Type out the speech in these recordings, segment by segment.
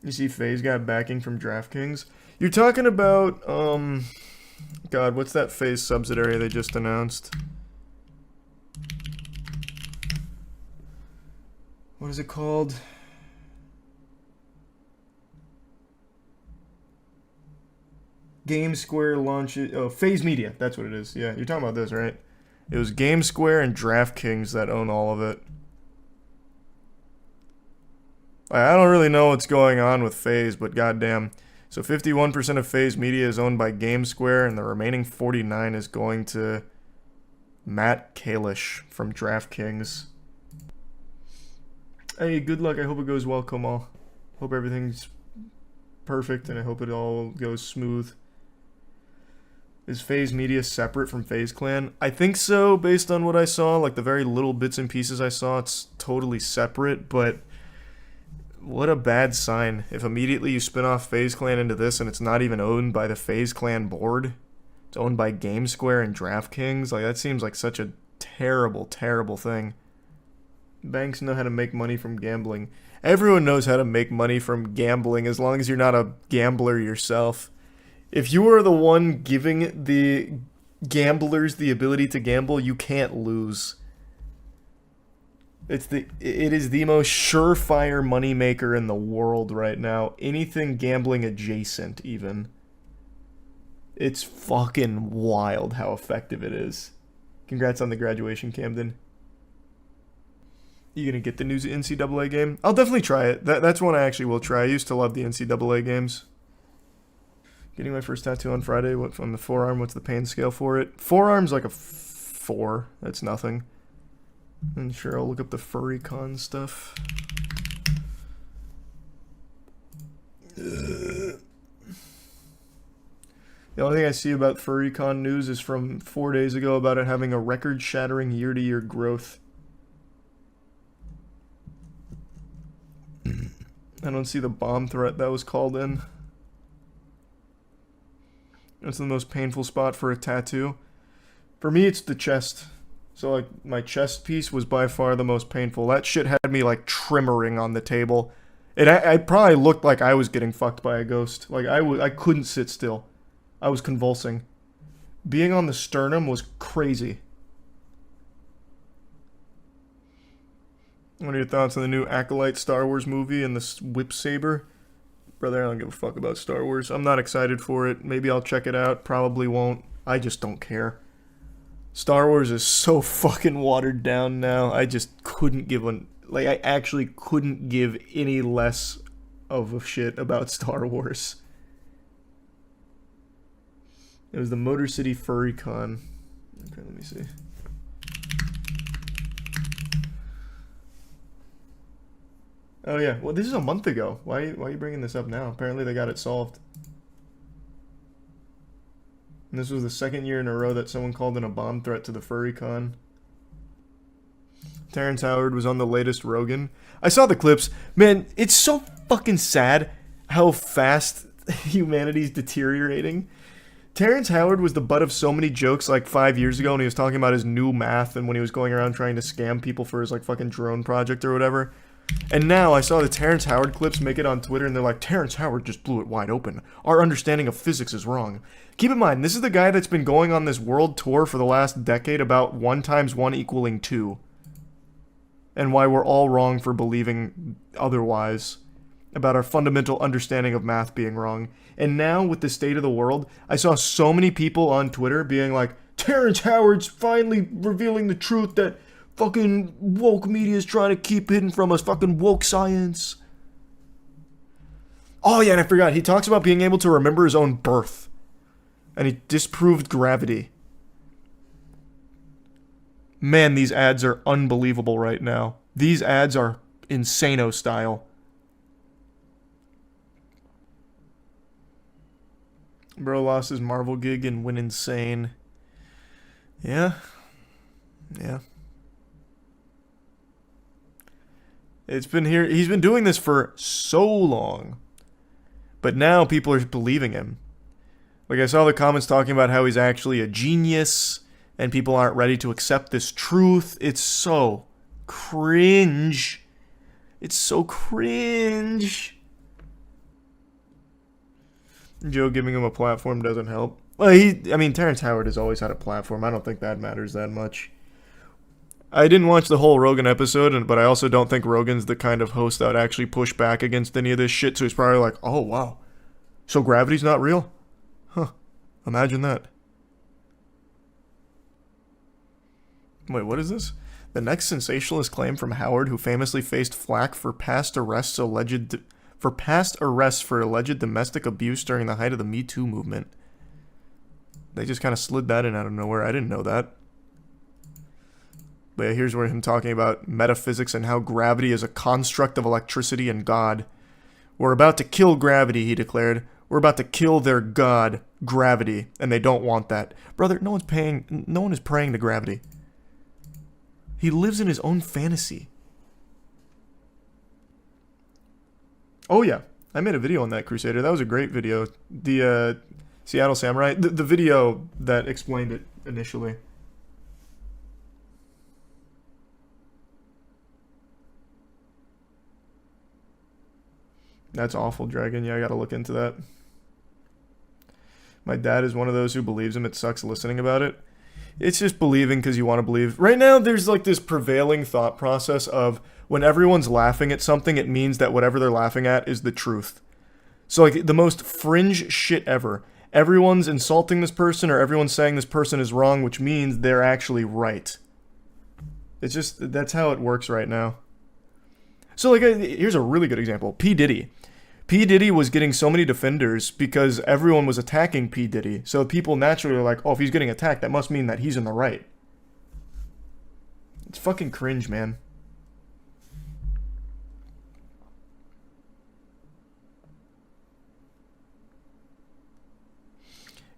You see FaZe got backing from DraftKings. You're talking about, God, what's that FaZe subsidiary they just announced? What is it called? GameSquare launches... Oh, FaZe Media. That's what it is. Yeah, you're talking about this, right? It was GameSquare and DraftKings that own all of it. I don't really know what's going on with FaZe, but goddamn. So 51% of FaZe Media is owned by GameSquare, and the remaining 49 is going to Matt Kalish from DraftKings. Hey, good luck. I hope it goes well, Kamal. Hope everything's perfect, and I hope it all goes smooth. Is FaZe Media separate from FaZe Clan? I think so, based on what I saw. Like, the very little bits and pieces I saw, it's totally separate, but what a bad sign. If immediately you spin off FaZe Clan into this and it's not even owned by the FaZe Clan board, it's owned by GameSquare and DraftKings, like, that seems like such a terrible, terrible thing. Banks know how to make money from gambling. Everyone knows how to make money from gambling as long as you're not a gambler yourself. If you are the one giving the gamblers the ability to gamble, you can't lose. It is the most surefire moneymaker in the world right now. Anything gambling adjacent, even. It's fucking wild how effective it is. Congrats on the graduation, Camden. You gonna get the new NCAA game? I'll definitely try it. That's one I actually will try. I used to love the NCAA games. Getting my first tattoo on Friday. What on the forearm? What's the pain scale for it? Forearm's like a 4. That's nothing. And sure, I'll look up the FurryCon stuff. The only thing I see about FurryCon news is from 4 days ago about it having a record-shattering year-to-year growth. I don't see the bomb threat that was called in. That's the most painful spot for a tattoo. For me, it's the chest. So, like, my chest piece was by far the most painful. That shit had me, like, tremoring on the table. I probably looked like I was getting fucked by a ghost. Like, I couldn't sit still. I was convulsing. Being on the sternum was crazy. What are your thoughts on the new Acolyte Star Wars movie and the whip saber? Brother, I don't give a fuck about Star Wars. I'm not excited for it. Maybe I'll check it out. Probably won't. I just don't care. Star Wars is so fucking watered down now. I just couldn't give one. Like, I actually couldn't give any less of a shit about Star Wars. It was the Motor City FurryCon. Okay, let me see. Oh yeah, well this is a month ago. Why are you bringing this up now? Apparently they got it solved. And this was the second year in a row that someone called in a bomb threat to the FurryCon. Terrence Howard was on the latest Rogan. I saw the clips. Man, it's so fucking sad how fast humanity's deteriorating. Terrence Howard was the butt of so many jokes like 5 years ago when he was talking about his new math and when he was going around trying to scam people for his like fucking drone project or whatever. And now I saw the Terrence Howard clips make it on Twitter and they're like, Terrence Howard just blew it wide open. Our understanding of physics is wrong. Keep in mind, this is the guy that's been going on this world tour for the last decade about 1 times 1 equaling 2. And why we're all wrong for believing otherwise. About our fundamental understanding of math being wrong. And now, with the state of the world, I saw so many people on Twitter being like, Terrence Howard's finally revealing the truth that fucking woke media is trying to keep hidden from us. Fucking woke science. Oh yeah, and I forgot. He talks about being able to remember his own birth. And he disproved gravity. Man, these ads are unbelievable right now. These ads are insano style. Bro lost his Marvel gig and went insane. Yeah. Yeah. It's been here. He's been doing this for so long. But now people are believing him. Like, I saw the comments talking about how he's actually a genius and people aren't ready to accept this truth. It's so cringe. It's so cringe. Joe giving him a platform doesn't help. Well, I mean, Terrence Howard has always had a platform. I don't think that matters that much. I didn't watch the whole Rogan episode, but I also don't think Rogan's the kind of host that would actually push back against any of this shit, so he's probably like, oh, wow. So gravity's not real? Huh. Imagine that. Wait, what is this? The next sensationalist claim from Howard, who famously faced flack for past arrests for alleged domestic abuse during the height of the Me Too movement. They just kind of slid that in out of nowhere. I didn't know that. But yeah, here's where him talking about metaphysics and how gravity is a construct of electricity and God. We're about to kill gravity, he declared. We're about to kill their God, gravity, and they don't want that. Brother, no one is praying to gravity. He lives in his own fantasy. Oh yeah, I made a video on that, Crusader. That was a great video. The Seattle Samurai, the video that explained it initially. That's awful, Dragon. Yeah, I gotta look into that. My dad is one of those who believes him. It sucks listening about it. It's just believing because you want to believe. Right now, there's like this prevailing thought process of when everyone's laughing at something, it means that whatever they're laughing at is the truth. So like the most fringe shit ever. Everyone's insulting this person or everyone's saying this person is wrong, which means they're actually right. It's just, that's how it works right now. So like, here's a really good example. P. Diddy. P. Diddy was getting so many defenders because everyone was attacking P. Diddy. So people naturally are like, oh, if he's getting attacked, that must mean that he's in the right. It's fucking cringe, man.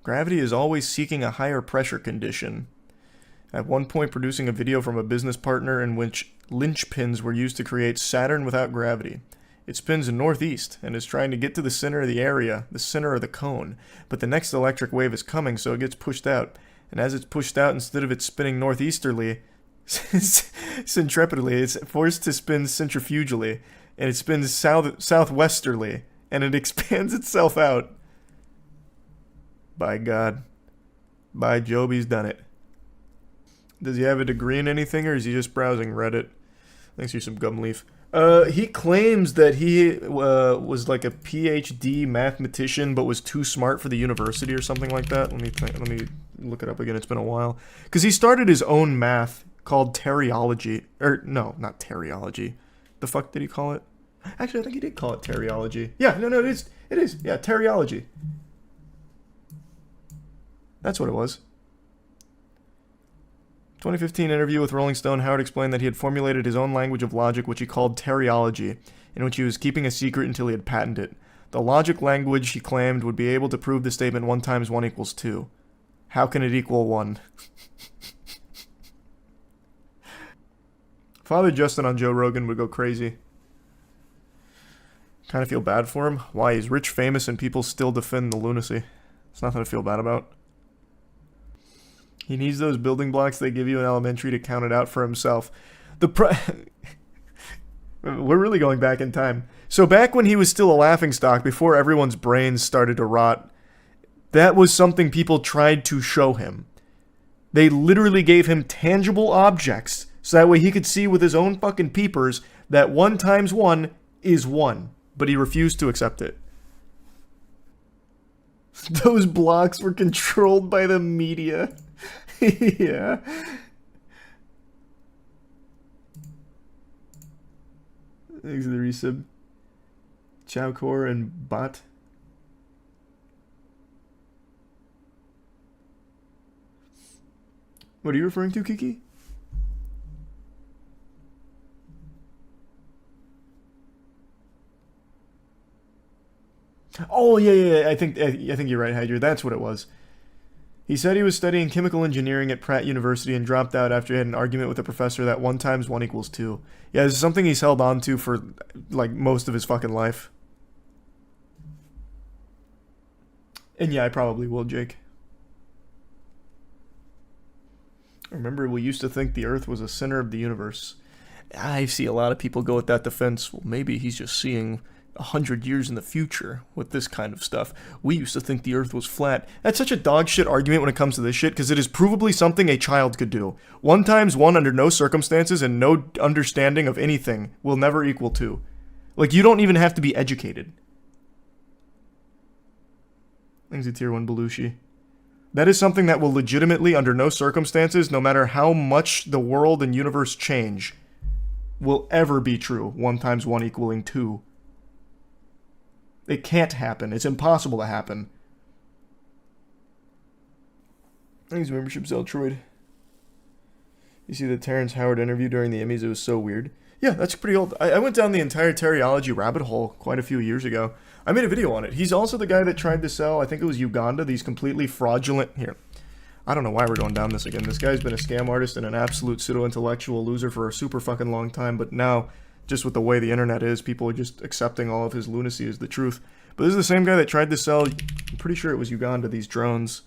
Gravity is always seeking a higher pressure condition. At one point producing a video from a business partner in which linchpins were used to create Saturn without gravity. It spins northeast and is trying to get to the center of the area, the center of the cone. But the next electric wave is coming, so it gets pushed out. And as it's pushed out, instead of it spinning northeasterly, centripetally, it's forced to spin centrifugally. And it spins southwesterly. And it expands itself out. By God. By Job, he's done it. Does he have a degree in anything, or is he just browsing Reddit? Thanks for some gum leaf. He claims that he was like a PhD mathematician, but was too smart for the university or something like that. Let me look it up again. It's been a while. Because he started his own math called teriology. Or, no, not teriology. The fuck did he call it? Actually, I think he did call it teriology. Yeah, no, it is. It is. Yeah, teriology. That's what it was. 2015 interview with Rolling Stone, Howard explained that he had formulated his own language of logic, which he called teriology, in which he was keeping a secret until he had patented it. The logic language, he claimed, would be able to prove the statement 1 times 1 equals 2. How can it equal 1? Father Justin on Joe Rogan would go crazy. Kind of feel bad for him. Why? He's rich, famous, and people still defend the lunacy. It's nothing to feel bad about. He needs those building blocks they give you in elementary to count it out for himself. We're really going back in time. So back when he was still a laughingstock, before everyone's brains started to rot, that was something people tried to show him. They literally gave him tangible objects, so that way he could see with his own fucking peepers that 1 times 1 is 1. But he refused to accept it. Those blocks were controlled by the media. Yeah. Thanks for the resub. Chowcore and Bot. What are you referring to, Kiki? Oh yeah. I think you're right, Hydra. That's what it was. He said he was studying chemical engineering at Pratt University and dropped out after he had an argument with a professor that 1 times 1 equals 2. Yeah, this is something he's held on to for, like, most of his fucking life. And yeah, I probably will, Jake. Remember, we used to think the Earth was the center of the universe. I see a lot of people go with that defense. Well, maybe he's just seeing 100 years in the future with this kind of stuff. We used to think the earth was flat. That's such a dog shit argument when it comes to this shit, because it is provably something a child could do. 1 times 1 under no circumstances and no understanding of anything will never equal 2. Like, you don't even have to be educated. Thanks to Tier 1 Belushi. That is something that will legitimately, under no circumstances, no matter how much the world and universe change, will ever be true. 1 times 1 equaling 2. It can't happen. It's impossible to happen. Thanks, membership, Zeltroid. You see the Terrence Howard interview during the Emmys? It was so weird. Yeah, that's pretty old. I went down the entire Terryology rabbit hole quite a few years ago. I made a video on it. He's also the guy that tried to sell, I think it was Uganda, these completely fraudulent... Here. I don't know why we're going down this again. This guy's been a scam artist and an absolute pseudo-intellectual loser for a super fucking long time, but now... just with the way the internet is, people are just accepting all of his lunacy as the truth. But this is the same guy that tried to sell, I'm pretty sure it was Uganda, these drones.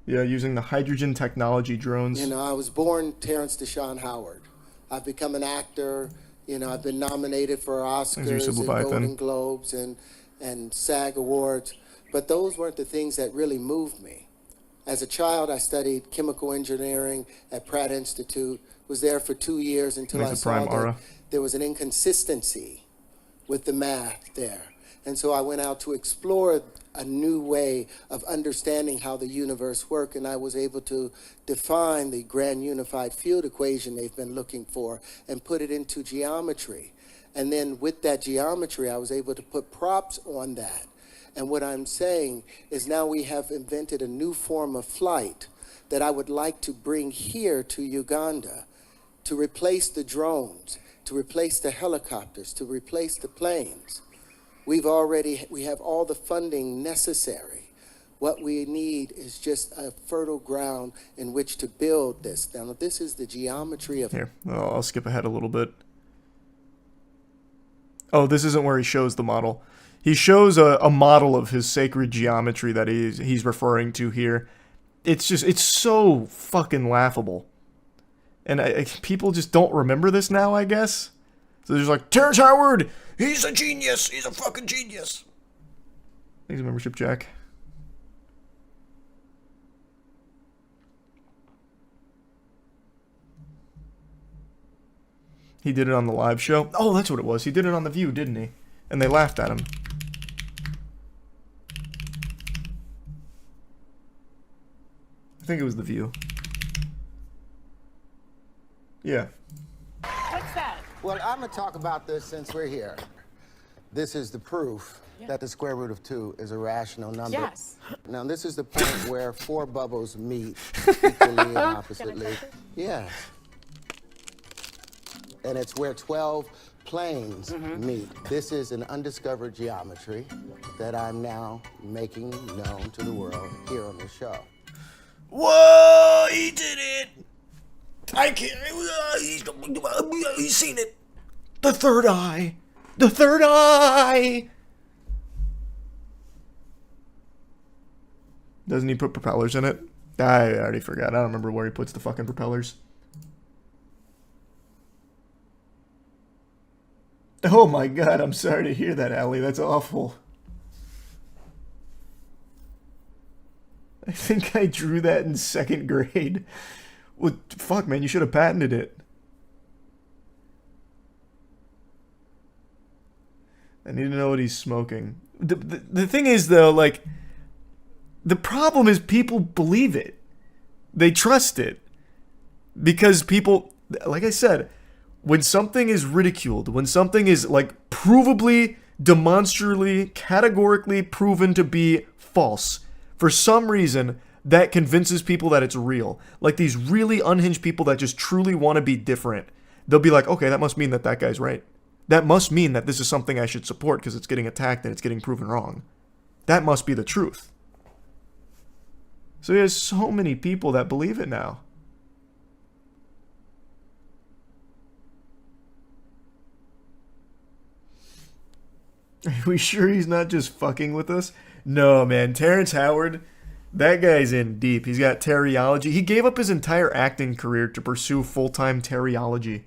Yeah, using the hydrogen technology drones. You know, I was born Terrence Deshaun Howard. I've become an actor. You know, I've been nominated for Oscars and Golden Globes and SAG Awards. But those weren't the things that really moved me. As a child, I studied chemical engineering at Pratt Institute. Was there for 2 years until I saw that there was an inconsistency with the math there. And so I went out to explore a new way of understanding how the universe worked, and I was able to define the grand unified field equation they've been looking for and put it into geometry. And then with that geometry, I was able to put props on that. And what I'm saying is now we have invented a new form of flight that I would like to bring here to Uganda, to replace the drones, to replace the helicopters, to replace the planes. We have all the funding necessary. What we need is just a fertile ground in which to build this. Now, this is the geometry of... Here, I'll skip ahead a little bit. Oh, this isn't where he shows the model. He shows a model of his sacred geometry that he's referring to here. It's so fucking laughable. And people just don't remember this now, I guess. So they're just like, Terrence Howard, he's a genius. He's a fucking genius. Thanks for membership, Jack. He did it on the live show. Oh, that's what it was. He did it on The View, didn't he? And they laughed at him. I think it was The View. Yeah. What's that? Well, I'm going to talk about this since we're here. This is the proof that the square root of 2 is a rational number. Yes. Now, this is the point where 4 bubbles meet equally and oppositely. Yes. And it's where 12 planes meet. This is an undiscovered geometry that I'm now making known to the world here on the show. Whoa, he did it! I can't. He's seen it. The third eye. The third eye. Doesn't he put propellers in it? I already forgot. I don't remember where he puts the fucking propellers. Oh my god, I'm sorry to hear that, Allie. That's awful. I think I drew that in 2nd grade. Well, fuck, man, you should have patented it. I need to know what he's smoking. The thing is, though, like, the problem is people believe it. They trust it. Because people, like I said, when something is ridiculed, when something is, like, provably, demonstrably, categorically proven to be false, for some reason, that convinces people that it's real. Like these really unhinged people that just truly want to be different. They'll be like, okay, that must mean that that guy's right. That must mean that this is something I should support because it's getting attacked and it's getting proven wrong. That must be the truth. So there's so many people that believe it now. Are we sure he's not just fucking with us? No, man. Terrence Howard, that guy's in deep. He's got Terryology. He gave up his entire acting career to pursue full-time Terryology.